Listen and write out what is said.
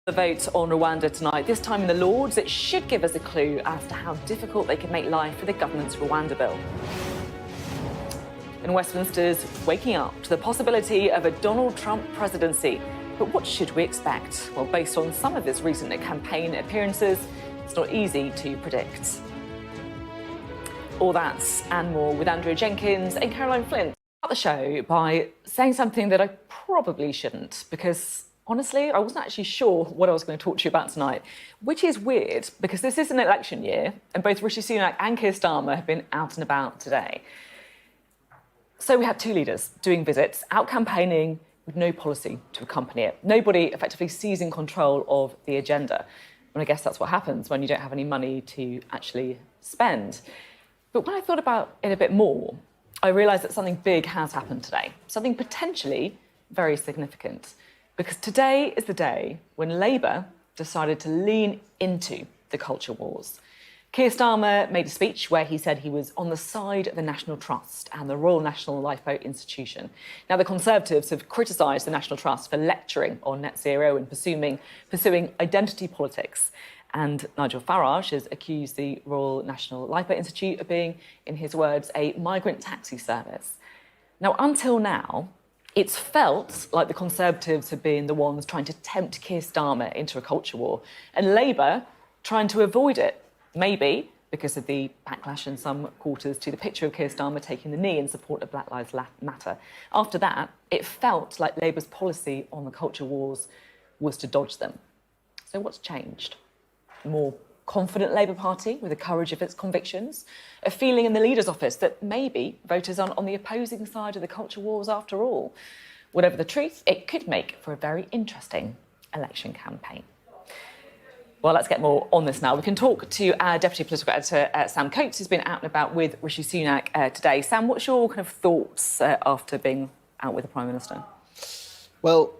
The vote on Rwanda tonight, this time in the Lords, it should give us a clue as to how difficult they could make life for the government's Rwanda bill. And Westminster's waking up to the possibility of a Donald Trump presidency. But what should we expect? Well, based on some of his recent campaign appearances, it's not easy to predict. All that and more with Andrea Jenkins and Caroline Flint. Start the show by saying something that I probably shouldn't, because honestly, I wasn't actually sure what I was going to talk to you about tonight, which is weird because this is an election year and both Rishi Sunak and Keir Starmer have been out and about today. So we had two leaders doing visits, out campaigning with no policy to accompany it. Nobody effectively seizing control of the agenda. And I guess that's what happens when you don't have any money to actually spend. But when I thought about it a bit more, I realised that something big has happened today, something potentially very significant. Because today is the day when Labour decided to lean into the culture wars. Keir Starmer made a speech where he said he was on the side of the National Trust and the Royal National Lifeboat Institution. Now, the Conservatives have criticised the National Trust for lecturing on net zero and pursuing identity politics. And Nigel Farage has accused the Royal National Lifeboat Institute of being, in his words, a migrant taxi service. Now, until now, it's felt like the Conservatives have been the ones trying to tempt Keir Starmer into a culture war and Labour trying to avoid it, maybe because of the backlash in some quarters to the picture of Keir Starmer taking the knee in support of Black Lives Matter. After that, it felt like Labour's policy on the culture wars was to dodge them. So what's changed? A more confident Labour Party with the courage of its convictions, a feeling in the leader's office that maybe voters are on the opposing side of the culture wars after all. Whatever the truth, it could make for a very interesting election campaign. Well, let's get more on this now. We can talk to our Deputy Political Editor, Sam Coates, who's been out and about with Rishi Sunak today. Sam, what's your kind of thoughts after being out with the Prime Minister? Well,